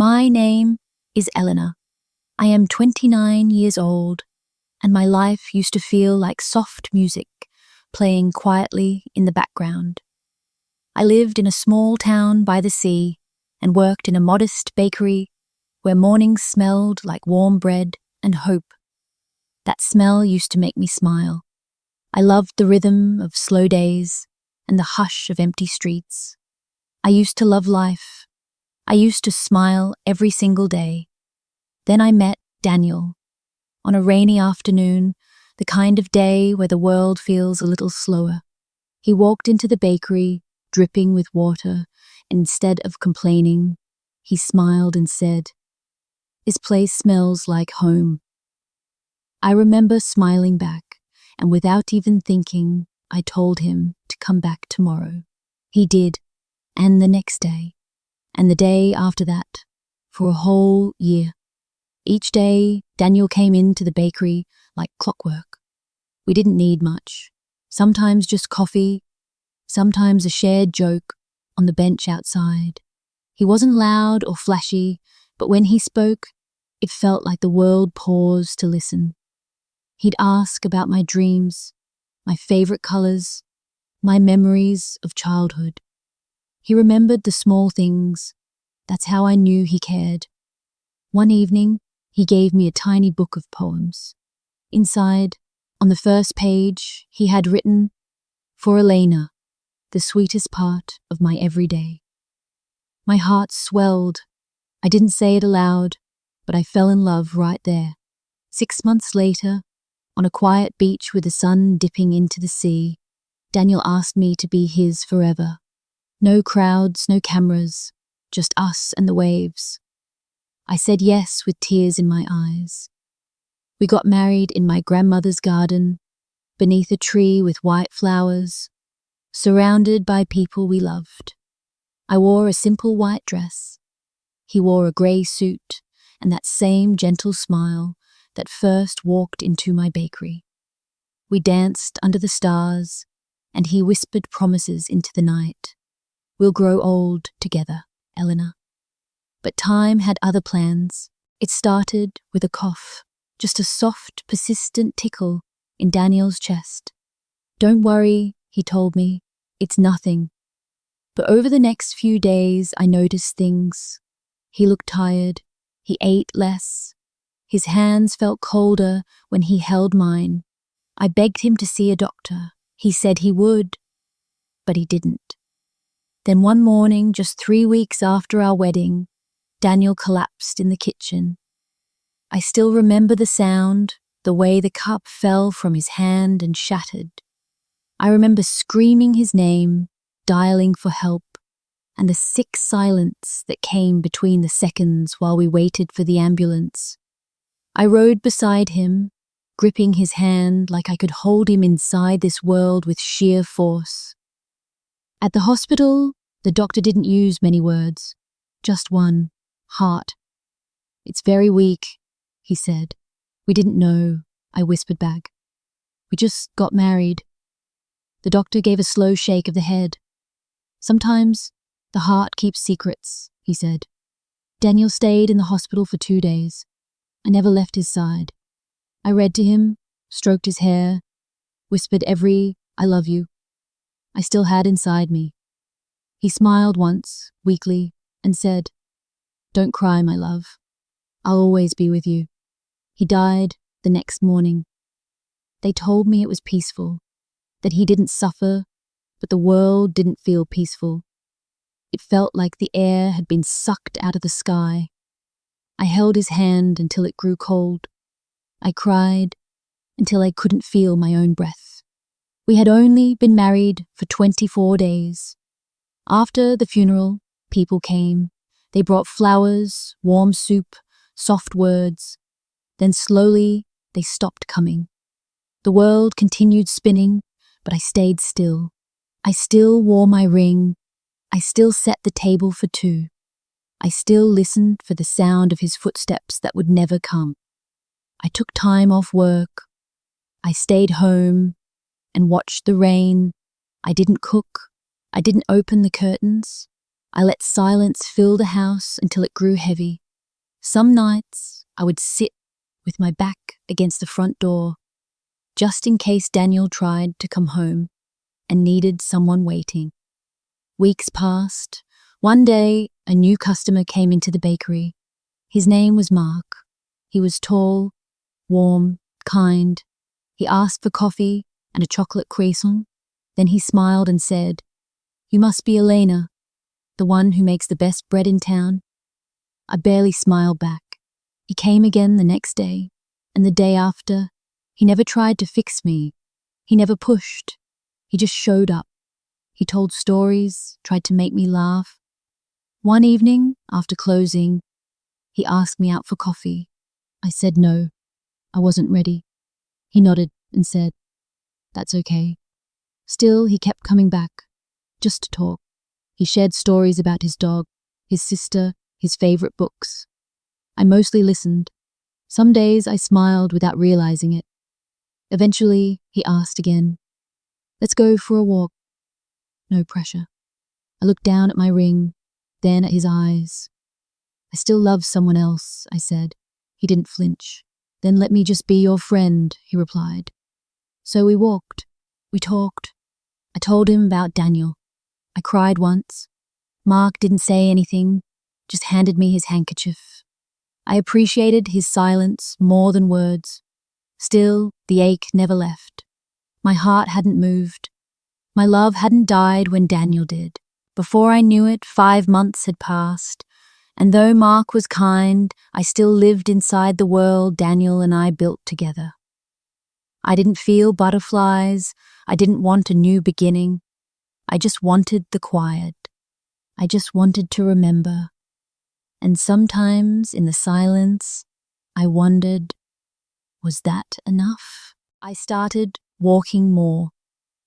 My name is Elena. I am 29 years old, and my life used to feel like soft music playing quietly in the background. I lived in a small town by the sea and worked in a modest bakery where mornings smelled like warm bread and hope. That smell used to make me smile. I loved the rhythm of slow days and the hush of empty streets. I used to love life. I used to smile every single day. Then I met Daniel. On a rainy afternoon, the kind of day where the world feels a little slower. He walked into the bakery, dripping with water, and instead of complaining, he smiled and said, "This place smells like home." I remember smiling back, and without even thinking, I told him to come back tomorrow. He did, and the next day, and the day after that, for a whole year. Each day, Daniel came into the bakery like clockwork. We didn't need much. Sometimes just coffee, sometimes a shared joke on the bench outside. He wasn't loud or flashy, but when he spoke, it felt like the world paused to listen. He'd ask about my dreams, my favorite colors, my memories of childhood. He remembered the small things. That's how I knew he cared. One evening, he gave me a tiny book of poems. Inside, on the first page, he had written, "For Elena, the sweetest part of my everyday." My heart swelled. I didn't say it aloud, but I fell in love right there. 6 months later, on a quiet beach with the sun dipping into the sea, Daniel asked me to be his forever. No crowds, no cameras, just us and the waves. I said yes with tears in my eyes. We got married in my grandmother's garden, beneath a tree with white flowers, surrounded by people we loved. I wore a simple white dress. He wore a grey suit and that same gentle smile that first walked into my bakery. We danced under the stars, and he whispered promises into the night. "We'll grow old together, Elena." But time had other plans. It started with a cough, just a soft, persistent tickle in Daniel's chest. "Don't worry," he told me, "it's nothing." But over the next few days, I noticed things. He looked tired. He ate less. His hands felt colder when he held mine. I begged him to see a doctor. He said he would, but he didn't. Then one morning, just 3 weeks after our wedding, Daniel collapsed in the kitchen. I still remember the sound, the way the cup fell from his hand and shattered. I remember screaming his name, dialing for help, and the sick silence that came between the seconds while we waited for the ambulance. I rode beside him, gripping his hand like I could hold him inside this world with sheer force. At the hospital, the doctor didn't use many words, just one, heart. "It's very weak," he said. "We didn't know," I whispered back. "We just got married." The doctor gave a slow shake of the head. "Sometimes the heart keeps secrets," he said. Daniel stayed in the hospital for 2 days. I never left his side. I read to him, stroked his hair, whispered every "I love you" I still had inside me. He smiled once, weakly, and said, "Don't cry, my love. I'll always be with you." He died the next morning. They told me it was peaceful, that he didn't suffer, but the world didn't feel peaceful. It felt like the air had been sucked out of the sky. I held his hand until it grew cold. I cried until I couldn't feel my own breath. We had only been married for 24 days. After the funeral, people came. They brought flowers, warm soup, soft words. Then slowly, they stopped coming. The world continued spinning, but I stayed still. I still wore my ring. I still set the table for 2. I still listened for the sound of his footsteps that would never come. I took time off work. I stayed home and watched the rain. I didn't cook. I didn't open the curtains. I let silence fill the house until it grew heavy. Some nights I would sit with my back against the front door, just in case Daniel tried to come home and needed someone waiting. Weeks passed. One day, a new customer came into the bakery. His name was Mark. He was tall, warm, kind. He asked for coffee and a chocolate croissant. Then he smiled and said, "You must be Elena, the one who makes the best bread in town." I barely smiled back. He came again the next day, and the day after. He never tried to fix me. He never pushed. He just showed up. He told stories, tried to make me laugh. One evening, after closing, he asked me out for coffee. I said no. I wasn't ready. He nodded and said, "That's okay." Still, he kept coming back, just to talk. He shared stories about his dog, his sister, his favorite books. I mostly listened. Some days I smiled without realizing it. Eventually, he asked again, "Let's go for a walk." No pressure. I looked down at my ring, then at his eyes. "I still love someone else," I said. He didn't flinch. "Then let me just be your friend," he replied. So we walked. We talked. I told him about Daniel. I cried once. Mark didn't say anything, just handed me his handkerchief. I appreciated his silence more than words. Still, the ache never left. My heart hadn't moved. My love hadn't died when Daniel did. Before I knew it, 5 months had passed, and though Mark was kind, I still lived inside the world Daniel and I built together. I didn't feel butterflies. I didn't want a new beginning. I just wanted the quiet. I just wanted to remember. And sometimes, in the silence, I wondered, was that enough? I started walking more,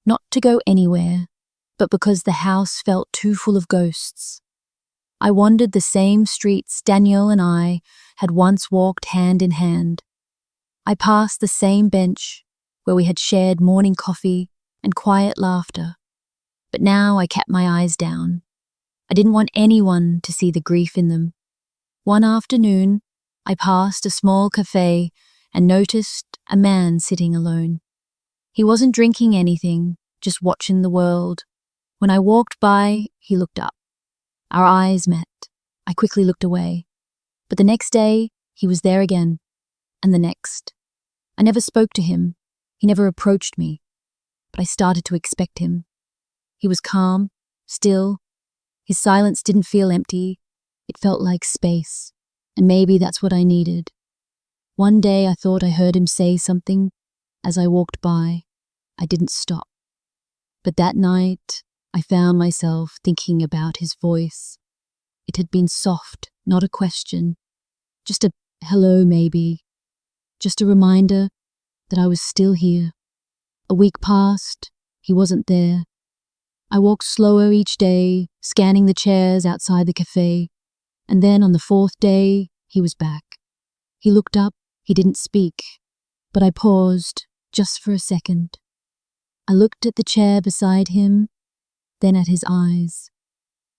not to go anywhere, but because the house felt too full of ghosts. I wandered the same streets Daniel and I had once walked hand in hand. I passed the same bench where we had shared morning coffee and quiet laughter. But now I kept my eyes down. I didn't want anyone to see the grief in them. One afternoon, I passed a small cafe and noticed a man sitting alone. He wasn't drinking anything, just watching the world. When I walked by, he looked up. Our eyes met. I quickly looked away. But the next day, he was there again. And the next. I never spoke to him. He never approached me. But I started to expect him. He was calm, still. His silence didn't feel empty. It felt like space. And maybe that's what I needed. One day I thought I heard him say something. As I walked by, I didn't stop. But that night, I found myself thinking about his voice. It had been soft, not a question. Just a hello, maybe. Just a reminder that I was still here. A week passed. He wasn't there. I walked slower each day, scanning the chairs outside the cafe. And then on the 4th day, he was back. He looked up. He didn't speak. But I paused, just for a second. I looked at the chair beside him, then at his eyes.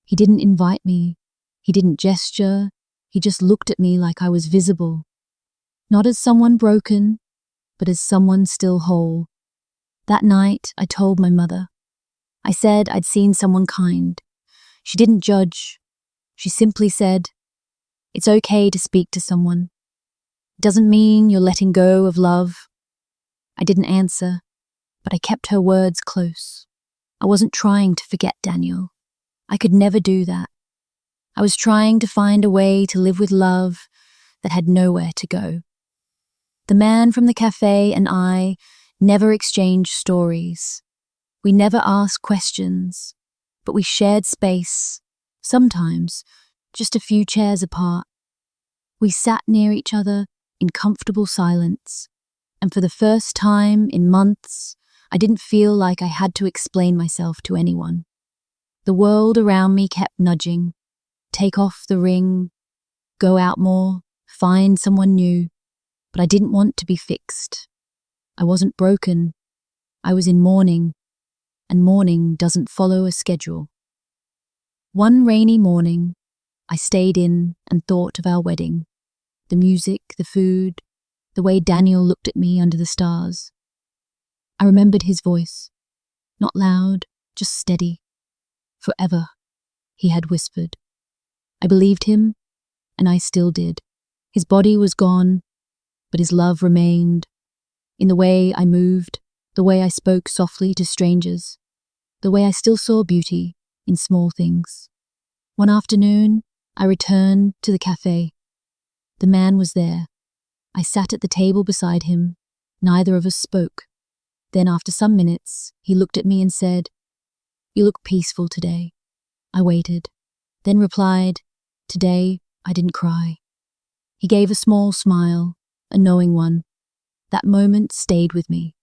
He didn't invite me. He didn't gesture. He just looked at me like I was visible. Not as someone broken, but as someone still whole. That night, I told my mother. I said I'd seen someone kind. She didn't judge. She simply said, "It's okay to speak to someone. It doesn't mean you're letting go of love." I didn't answer, but I kept her words close. I wasn't trying to forget Daniel. I could never do that. I was trying to find a way to live with love that had nowhere to go. The man from the cafe and I never exchanged stories. We never asked questions, but we shared space, sometimes just a few chairs apart. We sat near each other in comfortable silence, and for the first time in months, I didn't feel like I had to explain myself to anyone. The world around me kept nudging. Take off the ring, go out more, find someone new. But I didn't want to be fixed. I wasn't broken. I was in mourning, and mourning doesn't follow a schedule. One rainy morning, I stayed in and thought of our wedding. The music, the food, the way Daniel looked at me under the stars. I remembered his voice, not loud, just steady. Forever, he had whispered. I believed him, and I still did. His body was gone, but his love remained. In the way I moved, the way I spoke softly to strangers, the way I still saw beauty in small things. One afternoon, I returned to the cafe. The man was there. I sat at the table beside him. Neither of us spoke. Then after some minutes, he looked at me and said, "You look peaceful today." I waited, then replied, "Today I didn't cry." He gave a small smile, a knowing one. That moment stayed with me.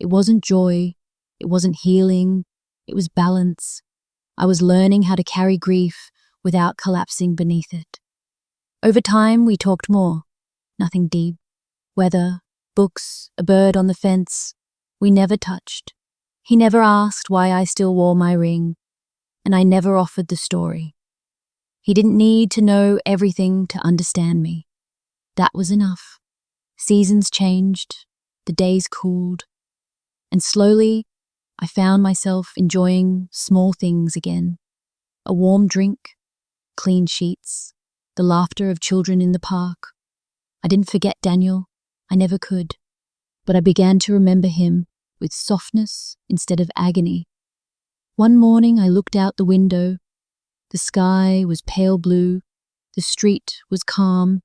It wasn't joy, it wasn't healing, it was balance. I was learning how to carry grief without collapsing beneath it. Over time, we talked more. Nothing deep. Weather, books, a bird on the fence. We never touched. He never asked why I still wore my ring, and I never offered the story. He didn't need to know everything to understand me. That was enough. Seasons changed, the days cooled, and slowly I found myself enjoying small things again. A warm drink, clean sheets, the laughter of children in the park. I didn't forget Daniel, I never could, but I began to remember him with softness instead of agony. One morning I looked out the window. The sky was pale blue, the street was calm,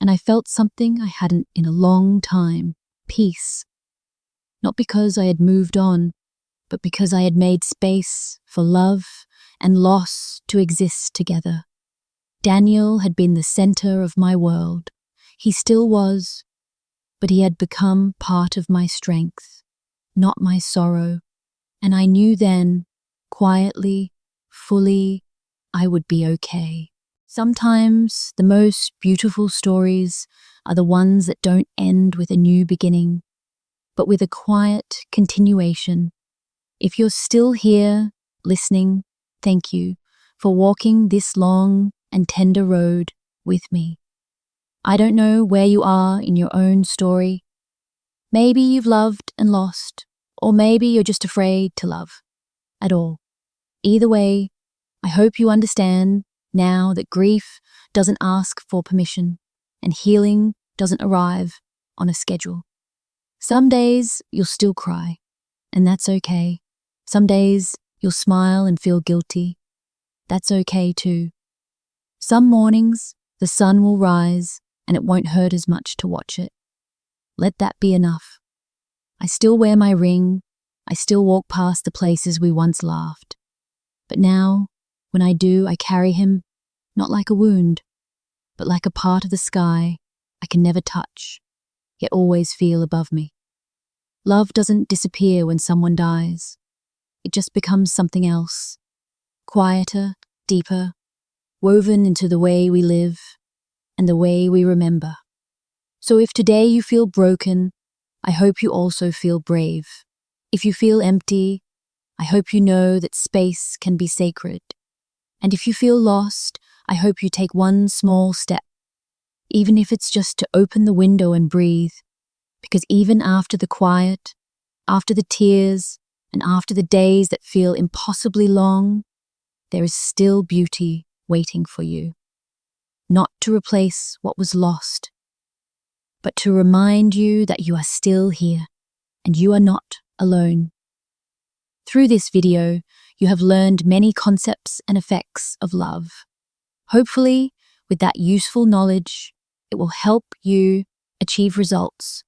and I felt something I hadn't in a long time, peace. Not because I had moved on, but because I had made space for love and loss to exist together. Daniel had been the center of my world. He still was, but he had become part of my strength, not my sorrow, and I knew then, quietly, fully, I would be okay. Sometimes the most beautiful stories are the ones that don't end with a new beginning, but with a quiet continuation. If you're still here, listening, thank you for walking this long and tender road with me. I don't know where you are in your own story. Maybe you've loved and lost, or maybe you're just afraid to love at all. Either way, I hope you understand now that grief doesn't ask for permission and healing doesn't arrive on a schedule. Some days you'll still cry, and that's okay. Some days you'll smile and feel guilty. That's okay too. Some mornings the sun will rise and it won't hurt as much to watch it. Let that be enough. I still wear my ring. I still walk past the places we once laughed. But now, when I do, I carry him, not like a wound, but like a part of the sky I can never touch, yet always feel above me. Love doesn't disappear when someone dies. It just becomes something else, quieter, deeper, woven into the way we live and the way we remember. So if today you feel broken, I hope you also feel brave. If you feel empty, I hope you know that space can be sacred. And if you feel lost, I hope you take one small step, even if it's just to open the window and breathe, because even after the quiet, after the tears, and after the days that feel impossibly long, there is still beauty waiting for you. Not to replace what was lost, but to remind you that you are still here and you are not alone. Through this video, you have learned many concepts and effects of love. Hopefully, with that useful knowledge, it will help you achieve results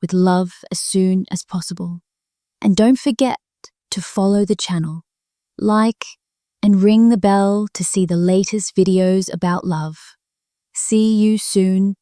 with love as soon as possible. And don't forget to follow the channel, like, and ring the bell to see the latest videos about love. See you soon